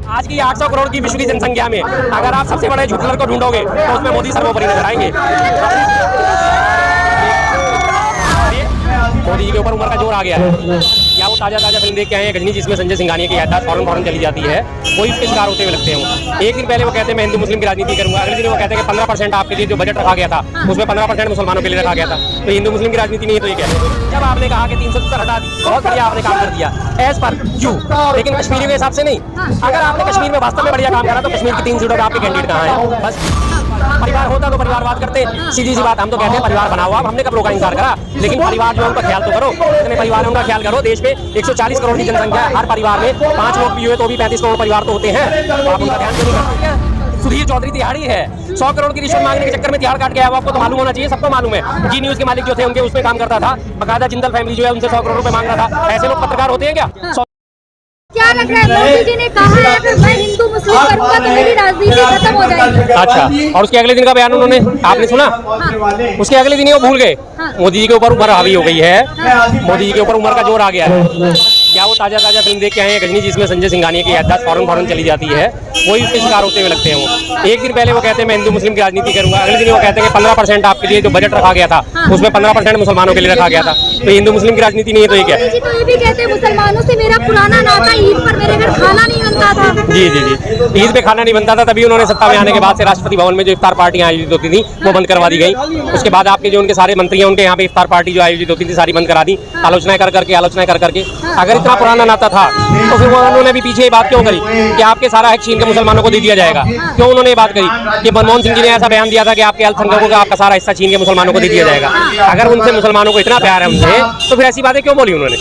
आज की 800 करोड़ की विश्व की जनसंख्या में अगर आप सबसे बड़े झूठलर को ढूंढोगे तो उसमें मोदी सर्वोपरि नजर आएंगे। मोदी जी के ऊपर उम्र का जोर आ गया है। या वो ताजा फिल्म देख के आए हैं गजनी, जिसमें संजय सिंघानिया की याददाश्त फौरन चली जाती है, कोई उसके शिकार होते हुए लगते हैं। एक दिन पहले वो कहते हैं मैं हिंदू मुस्लिम की राजनीति करूंगा, अगले दिन वो कहते हैं कि 15% आपके लिए जो बजट रखा गया था उसमें 15% मुसलमानों के लिए रखा गया था, तो हिंदू मुस्लिम की राजनीति नहीं है। तो ये कहते हैं जब आपने कहा कि 370 हटा दी, बहुत बढ़िया आपने काम कर दिया एज पर यू, लेकिन कश्मीरियों के हिसाब से नहीं। अगर आपने कश्मीर में वास्तव में बढ़िया काम करा तो कश्मीर की 3 सीटों पर आपके कैंडिडेट कहाँ है? बस परिवार होता तो परिवारवाद करते, सीधी सी बात। हम तो कहते हैं परिवार बनाओ आप, हमने कब रोका इंकार करा, लेकिन परिवार जो है उनका ख्याल तो करो। इतने परिवार है उनका ख्याल करो। देश में 140 करोड़ की जनसंख्या है, हर परिवार में 5 लोग भी हुए तो भी 35 करोड़ परिवार तो होते हैं, तो आप उनका ध्यान क्यों नहीं करते? सुधीर चौधरी तिहाड़ी है, 100 करोड़ की रिश्वत मांगने के चक्कर में तिहाड़ काट गया। आपको तो मालूम होना चाहिए, सबको मालूम है। जी न्यूज के मालिक जो थे उनके उसमें काम करता था, बकायदा जिंदल फैमिली जो है उनसे 100 करोड़ रुपए मांग रहा था। ऐसे लोग पत्रकार होते हैं क्या? क्या लग रहा है मोदी जी ने कहा है अगर मैं हिंदू मुस्लिम करूंगा तो मेरी राजनीति खत्म हो जाएगी। अच्छा, और उसके अगले दिन का बयान उन्होंने आपने सुना? हाँ। उसके अगले दिन ही वो भूल गए। हाँ। मोदी जी के ऊपर उम्र हावी हो गई है। हाँ। मोदी जी के ऊपर उम्र का जोर आ गया है। क्या वो ताजा फिल्म देख के आए हैं गजनी, जिसमें संजय सिंघानिया की याददाश्त फौरन चली जाती है, कोई उसके शिकार होते हुए लगते हैं। एक दिन पहले वो कहते हैं मैं हिंदू मुस्लिम की राजनीति करूंगा, अगले दिन वो कहते हैं कि 15% आपके लिए जो बजट रखा गया था उसमें 15% मुसलमानों के लिए रखा गया था, तो हिंदू मुस्लिम की राजनीति नहीं है। तो ये क्या? तो ये भी कहते हैं मुसलमानों से मेरा पुराना नाता, ईद पर मेरे घर खाना नहीं बनता था। जी, ईद पे खाना नहीं बनता था, तभी उन्होंने सत्ता में आने के बाद से राष्ट्रपति भवन में जो इफ्तार पार्टियां आयोजित होती थी वो बंद करवा दी गई। उसके बाद आपके जो उनके सारे मंत्री हैं उनके यहाँ पे इफ्तार पार्टी जो आयोजित होती थी सारी बंद करा दी, आलोचनाएं कर करके। अगर इतना पुराना नाता था तो फिर उन्होंने भी पीछे ये बात क्यों करी कि आपके सारा हक छीन के मुसलमानों को दे दिया जाएगा? क्यों उन्होंने ये बात करी कि मनमोहन सिंह जी ने ऐसा बयान दिया था कि आपके अल्पसंख्यकों का आपका सारा हिस्सा छीन के मुसलमानों को दे दिया जाएगा? अगर उनसे मुसलमानों को इतना प्यार है उनसे, तो फिर ऐसी बातें क्यों बोली उन्होंने?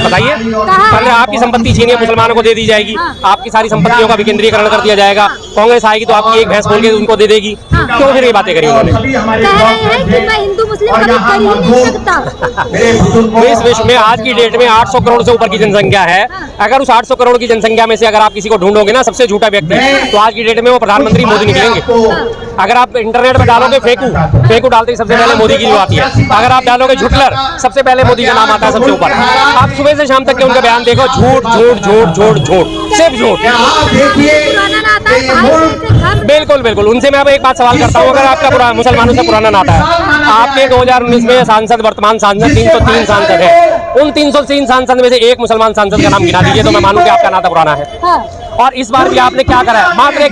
बताइए। पहले आपकी संपत्ति छीन के मुसलमानों को दे दी जाएगी, आपकी सारी संपत्तियों का विकेंद्रीकरण कर दिया जाएगा, कांग्रेस आएगी तो आपकी एक भैंस बोल के उनको दे देगी, क्यों फिर ये बातें करी उन्होंने? इस विश्व में आज की डेट में 800 करोड़ से ऊपर की जनसंख्या है। अगर उस 800 करोड़ की जनसंख्या में से अगर आप किसी को ढूंढोगे ना सबसे झूठा व्यक्ति, तो आज की डेट में वो प्रधानमंत्री मोदी निकलेंगे। अगर आप इंटरनेट में डालोगे फेंकू डालते ही सबसे पहले मोदी की जो आती है। अगर आप डालोगे झूठलर, सबसे पहले मोदी का नाम आता है सबसे ऊपर। आप सुबह से शाम तक के उनका बयान देखो, झूठ झूठ झूठ झूठ झूठ, सिर्फ झूठ। बिल्कुल। उनसे मैं अब एक बात सवाल करता हूँ, अगर आपका मुसलमानों से पुराना नाता है, आपके 2019 में सांसद वर्तमान सांसद 303 सांसद है, उन 303 सांसद में से एक मुसलमान सांसद का नाम गिना दीजिए तो मैं मानूं कि आपका नाता पुराना है। और इस बार भी आपने क्या करा है? मात्र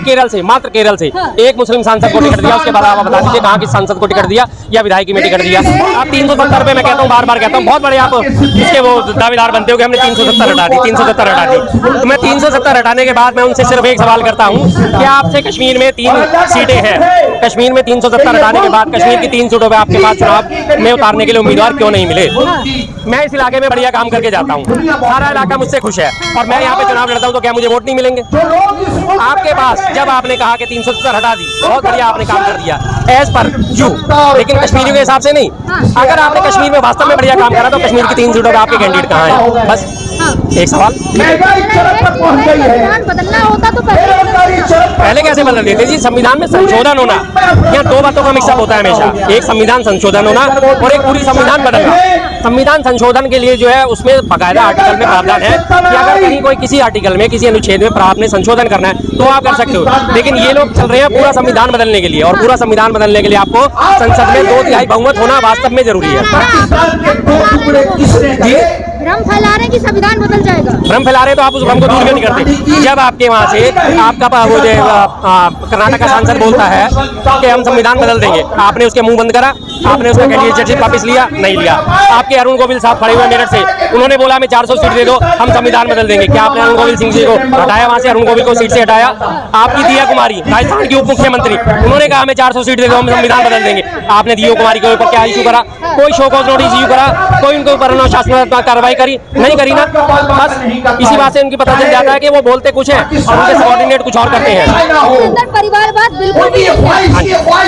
केरल से एक मुस्लिम सांसद को टिकट दिया। उसके बाद आप बता दीजिए कहाँ किस सांसद को टिकट दिया या विधायकी में टिकट दिया। आप 370 पे मैं कहता हूँ, बार कहता हूँ, बहुत बड़े आप इसके वो दावेदार बनते हो कि हमने 370 हटा दी। तो मैं 370 हटाने के बाद मैं उनसे सिर्फ एक सवाल करता हूँ कि आपसे कश्मीर में 3 सीटें हैं, कश्मीर में 370 हटाने के बाद कश्मीर की 3 सीटों पर आपके पास चुनाव में उतारने के लिए उम्मीदवार क्यों नहीं मिले? मैं इस इलाके में बढ़िया काम करके जाता हूँ, सारा इलाका मुझसे खुश है, और मैं यहाँ पे चुनाव लड़ता हूँ तो क्या मुझे वोट नहीं मिलेंगे? आपके पास जब आपने कहा कि 370 हटा दी, बहुत बढ़िया आपने काम कर दिया एज पर यू, लेकिन कश्मीरियों के हिसाब से नहीं। अगर आपने कश्मीर में वास्तव में बढ़िया काम करा तो कश्मीर की 3 सीटों पर आपके कैंडिडेट कहाँ है? बस एक सवाल। बदलना होता तो पहले कैसे बदल देते जी? संविधान में संशोधन होना, यहाँ 2 बातों का मिक्सअप होता है हमेशा, एक संविधान संशोधन होना और एक पूरी संविधान बदलना। संविधान संशोधन के लिए जो है उसमें बाकायदा आर्टिकल में प्रावधान है कि अगर कहीं कोई किसी आर्टिकल में किसी अनुच्छेद में आपने संशोधन करना है तो आप कर सकते हो, लेकिन ये लोग चल रहे हैं पूरा संविधान बदलने के लिए, और पूरा संविधान बदलने के लिए आपको संसद में 2/3 बहुमत होना वास्तव में जरूरी है। भ्रम फैला रहे कि संविधान बदल जाएगा। भ्रम फैला रहे तो आप उस भ्रम को दूर क्यों नहीं करते? जब आपके वहाँ से आपका वो कर्नाटक का सांसद बोलता है कि हम संविधान बदल देंगे, आपने उसके मुंह बंद करा, आपने उसका कैंडिडेटशिप वापस लिया? नहीं लिया। आपके अरुण गोविल साहब खड़े हुए मेरठ से, उन्होंने बोला हमें 400 सीट दे दो, हम संविधान बदल देंगे। क्या आपने अरुण गोविल सिंह जी को हटाया वहाँ से? अरुण गोविल को सीट से हटाया। आपकी दिया कुमारी राजस्थान की उप मुख्यमंत्री, उन्होंने कहा हमें 400 सीट दे दो, हम संविधान बदल देंगे। आपने दिया कुमारी के ऊपर क्या इशू करा? कोई शो कॉज नोटिस इशू करा? कोई उनके ऊपर अनुशासनात्मक कार्रवाई करी? नहीं करी ना। बस इसी बात से उनकी पता चल जाता है कि वो बोलते कुछ है और उनके सबऑर्डिनेट कुछ और करते हैं। परिवारवाद बिल्कुल नहीं है।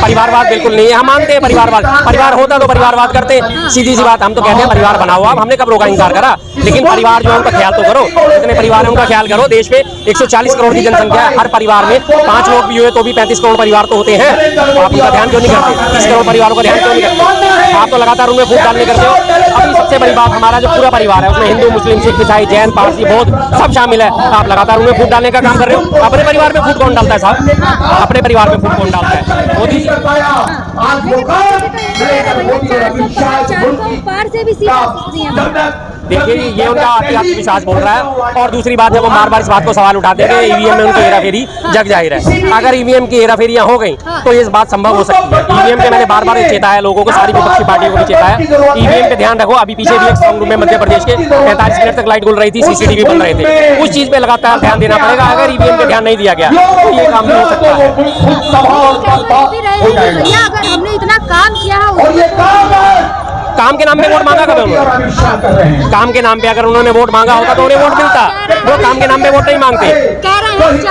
परिवारवाद बिल्कुल नहीं है। हम मानते हैं परिवारवाद, परिवार होता तो परिवारवाद करते, सीधी सी बात। हम तो कहते हैं परिवार बनाओ आप, हमने कब रोका इंकार करा, लेकिन परिवार जो है उनका ख्याल तो करो। जितने परिवार है उनका ख्याल करो। देश में 140 करोड़ की जनसंख्या है, हर परिवार में 5 लोग भी हुए तो भी 35 करोड़ परिवार तो होते हैं, तो आप उनका ध्यान क्यों नहीं करते? 30 करोड़ परिवारों का ध्यान क्यों नहीं करते? आप तो लगातार उनमें फूट डालने करते हो। अभी सबसे बड़ी बात, हमारा जो पूरा परिवार है उसमें हिंदू, मुस्लिम, सिख, ईसाई, जैन, पारसी बहुत सब शामिल है। आप लगातार उनमें फूट डालने का काम कर रहे हो। अपने परिवार में फूट कौन डालता है साहब? अपने परिवार में फूट कौन डालता है? मोदी जी। देखिए ये उनका आत्मविश्वास बोल रहा है। और दूसरी बात है, वो बार बार इस बात को सवाल उठाते हैं कि ईवीएम में उनकी हेराफेरी जग जाहिर है। अगर ईवीएम की हेराफेरियां हो गई तो ये बात संभव हो सकती है। ईवीएम पे मैंने बार बार चेताया लोगों को, सारी विपक्षी पार्टियों को भी चेताया, ईवीएम पे ध्यान रखो। अभी पीछे भी एक स्ट्रांग रूम में मध्य प्रदेश के 45 मिनट तक लाइट गुल रही थी, सीसीटीवी बन रहे थे। उस चीज पे लगातार ध्यान देना पड़ेगा। अगर ईवीएम पे ध्यान नहीं दिया गया तो ये काम नहीं हो सकता है। हमने इतना काम किया है, काम के नाम पे वोट मांगा कब उन्होंने? काम के नाम पे अगर उन्होंने वोट मांगा होता तो उन्हें वोट मिलता। वो काम के नाम पे वोट नहीं मांगते। कह रहे हैं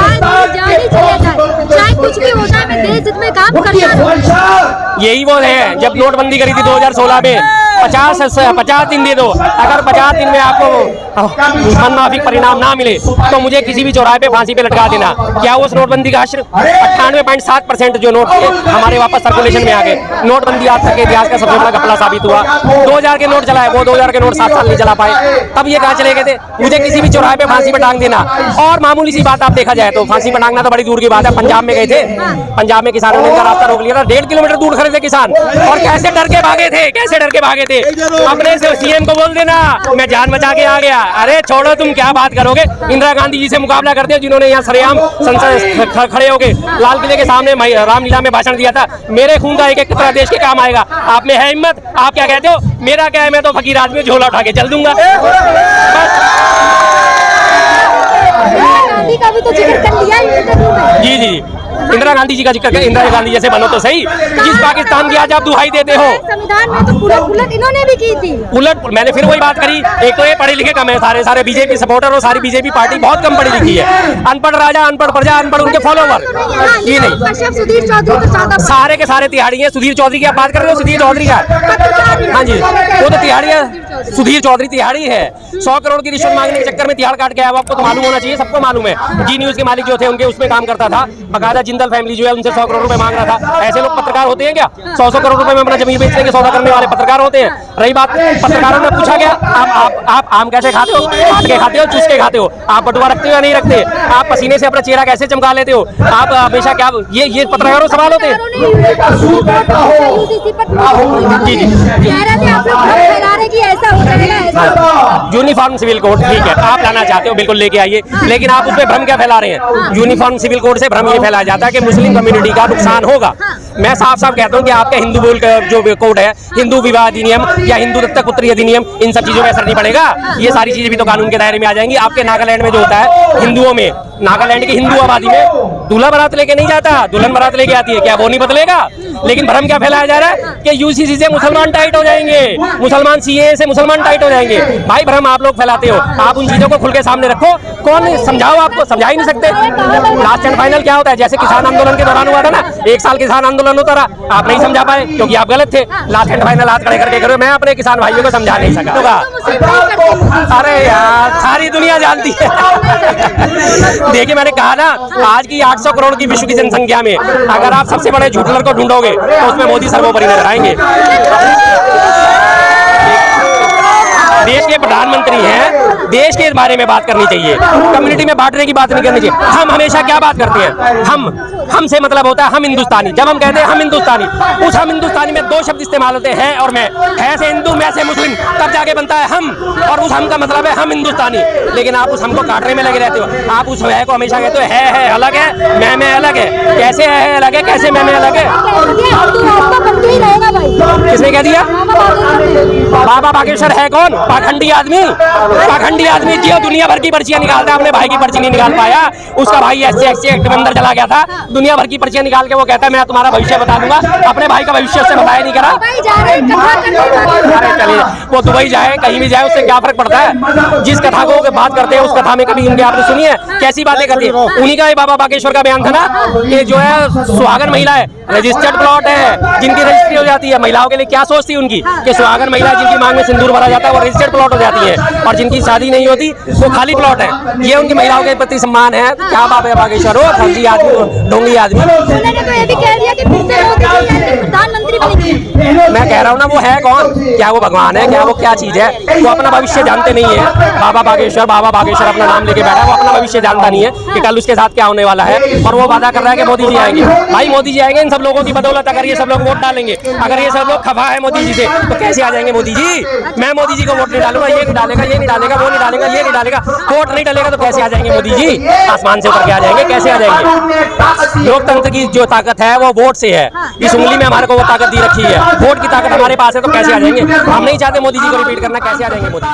चाहे कुछ भी होता है, मैं देश हित में काम करता। यही वो है, जब नोटबंदी करी थी 2016 में, 50 दिन दे दो। अगर 50 दिन में आपको मनमाफिक परिणाम ना मिले तो मुझे किसी भी चौराहे पे फांसी पे लटका देना। क्या उस नोटबंदी का असर? 98.7% जो नोट थे हमारे वापस सर्कुलेशन में आ गए। नोटबंदी आज तक के इतिहास का सबसे बड़ा घपला साबित हुआ। 2000 के नोट चलाए, वो 2000 के नोट 7 साल नहीं चला पाए। तब ये कहाँ चले गए थे? मुझे किसी भी चौराहे पे फांसी पे टांग देना। और मामूली सी बात आप देखा जाए तो फांसी पे टांगना तो बड़ी दूर की बात है। पंजाब में गए थे, पंजाब में किसानों ने इनका रास्ता रोक लिया था। 1.5 किलोमीटर दूर खड़े थे किसान, और कैसे डर के भागे थे, कैसे डर के भागे थे। अपने से सीएम को बोल देना मैं जान बचा के आ गया। अरे छोड़ो, तुम क्या बात करोगे? इंदिरा गांधी जी से मुकाबला करते हो, जिन्होंने यहाँ सरेआम संसद खड़े होके लाल किले के सामने रामलीला में भाषण दिया था। मेरे खून का एक एक कतरा देश के काम आएगा। आप में है हिम्मत? आप क्या कहते हो? मेरा क्या है, मैं तो फकीर आदमी झोला उठा के चल दूंगा। गांधी का भी तो जिक्र कर लिया इंटरव्यू में। जी जी, इंदिरा गांधी जी का जिक्र करें। इंदिरा गांधी जैसे बनो तो सही। जिस पाकिस्तान की आज आप दुहाई देते हो, संविधान में तो उलट इन्होंने भी की थी। उलट मैंने फिर वही बात करी। एक तो ये पढ़े लिखे कम है, सारे बीजेपी सपोर्टर और सारी बीजेपी पार्टी बहुत कम पढ़ी लिखी है। अनपढ़ राजा, अनपढ़ प्रजा, अनपढ़ उनके फॉलोवर। ये नहीं, सुधीर चौधरी सारे के सारे तिहाड़ी हैं। सुधीर चौधरी की आप बात कर रहे हो? सुधीर चौधरी का, हाँ जी, वो तो तिहाड़ी है। सुधीर चौधरी तिहाड़ी है। 100 करोड़ की रिश्वत मांगने के चक्कर में तिहाड़ काट के आया। आपको तो मालूम होना चाहिए, सबको मालूम है। जी न्यूज के मालिक जो थे उनके उसमें काम करता था। बकायदा जिंदल फैमिली जो है उनसे 100 करोड़ रुपए मांग रहा था। ऐसे लोग पत्रकार होते हैं क्या? 100 करोड़ रुपए में अपना जमीन बेचने के सौदा करने वाले पत्रकार होते हैं। रही बात, पत्रकारों ने पूछा गया आप आम कैसे खाते हो? काट के खाते हो, चूस के खाते हो? आप बटुआ रखते हो या नहीं रखते? आप पसीने से अपना चेहरा कैसे चमका लेते हो? आप हमेशा क्या, ये पत्रकारों सवाल होते हैं। जी जी, यूनिफॉर्म सिविल कोड ठीक है, आप लाना चाहते हो, बिल्कुल लेके आइए। लेकिन आप उस पर भ्रम क्या फैला रहे हैं? यूनिफॉर्म सिविल कोड से भ्रम ये फैलाया जाता है कि मुस्लिम कम्युनिटी का नुकसान होगा। मैं साफ साफ कहता हूँ कि आपके हिंदू बोल का जो कोड है, हिंदू विवाह अधिनियम या हिंदू दत्तक पुत्री अधिनियम, इन सब चीजों में असर नहीं पड़ेगा। ये सारी चीजें भी तो कानून के दायरे में आ जाएंगी। आपके नागालैंड में जो होता है, हिंदुओं में, नागालैंड की हिंदू आबादी में दूल्हा बारात लेके नहीं जाता, दुल्हन बारात लेके आती है। क्या वो नहीं बदलेगा? लेकिन भ्रम क्या फैलाया जा रहा है कि यूसीसी से मुसलमान टाइट हो जाएंगे, मुसलमान सीएए से मुसलमान टाइट हो जाएंगे। भाई भ्रम आप लोग फैलाते हो। आप उन चीजों को खुल के सामने रखो। कौन समझाओ? आपको समझा ही नहीं सकते। लास्ट एंड फाइनल क्या होता है? जैसे किसान आंदोलन के दौरान हुआ था ना, 1 साल किसान आंदोलन होता रहा, आप नहीं समझा पाए क्योंकि आप गलत थे। लास्ट एंड फाइनल हाथ खड़े करके करो। मैं अपने किसान भाइयों को समझा नहीं सका। अरे यार, सारी दुनिया जानती है। देखिए मैंने कहा ना, आज की 800 करोड़ की विश्व की जनसंख्या में अगर आप सबसे बड़े झूठलर को ढूंढोगे तो उसमें मोदी सर्वोपरि नजर आएंगे। देश के प्रधानमंत्री हैं, देश के बारे में बात करनी चाहिए, कम्युनिटी में बांटने की बात नहीं करनी चाहिए। हम हमेशा क्या बात करते हैं? हम से मतलब होता है हम हिंदुस्तानी। जब हम कहते हैं हम हिंदुस्तानी, उस हम हिंदुस्तानी में 2 शब्द इस्तेमाल होते हैं और मैं, है से हिंदू, मैं से मुस्लिम, तब जाके बनता है हम। और उस हम का मतलब है हम हिंदुस्तानी। लेकिन आप उस हमको काटने में लगे रहते हो। आप उस है को हमेशा कहते हो है अलग है, मैं अलग है। कैसे है अलग है, कैसे मैं अलग है? किसने कह दिया? बाबा बागेश्वर है कौन? पाखंडी आदमी, पाखंडी आदमी जो दुनिया भर की पर्चियां निकालता है, अपने भाई की पर्ची नहीं निकाल पाया। उसका भाई SC एक्ट में अंदर चला गया था, दुनिया भर की पर्चियां निकाल के वो कहता है मैं तुम्हारा भविष्य बता दूंगा। अपने भाई का भविष्य उससे बताया नहीं करा। अरे चलिए, वो दुबई जाए, कहीं भी जाए, उससे क्या फर्क पड़ता है? जिस कथा को बात करते हैं उस कथा में कभी इनके आपने सुनी है? कैसी बातें करती है? उन्हीं का ही बाबा बागेश्वर का बयान था ना कि जो है सुहागन महिला है, रजिस्टर्ड प्लॉट है, जिनकी रजिस्ट्री हो जाती है। महिलाओं के लिए क्या सोच थी उनकी कि सुहागन महिला जिनकी मांग में सिंदूर भरा जाता है वो रजिस्टर्ड प्लॉट हो जाती है, और जिनकी शादी नहीं होती वो खाली प्लॉट है। ये उनकी महिलाओं के प्रति सम्मान है। क्या बात है बागेश्वर हो, फर्जी आदमी, ढोंगी आदमी। उन्होंने तो ये भी कह दिया कि फिर से मोदी जी यहाँ के प्रधानमंत्री बनेंगे। मैं कह रहा हूँ ना, वो है कौन? क्या वो भगवान है? क्या वो क्या चीज है? वो अपना भविष्य जानते नहीं है। बाबा बागेश्वर अपना नाम लेके बैठा है, वो अपना भविष्य जानता नहीं है कि कल उसके साथ क्या होने वाला है, और वो वादा कर रहा है कि मोदी जी आएंगे। भाई मोदी जी आएंगे इन सब लोगों की बदौलत। अगर ये सब लोग वोट डालेंगे, अगर ये सब लोग खफा है मोदी जी से, तो कैसे आ जाएंगे मोदी जी? मैं मोदी जी को वोट नहीं डालूंगा, ये नहीं डालेगा, ये नहीं डालेगा, वो नहीं डालेगा, ये नहीं डालेगा, वोट नहीं डालेगा, तो कैसे आ जाएंगे मोदी जी? आसमान से उतर के आ जाएंगे? कैसे आ जाएंगे? लोकतंत्र की जो ताकत है वो वोट से है। इस उंगली में हमारे को वो ताकत दी रखी है, वोट की ताकत हमारे पास है, तो कैसे आ जाएंगे? हम नहीं चाहते मोदी जी को रिपीट करना, कैसे आ जाएंगे मोदी?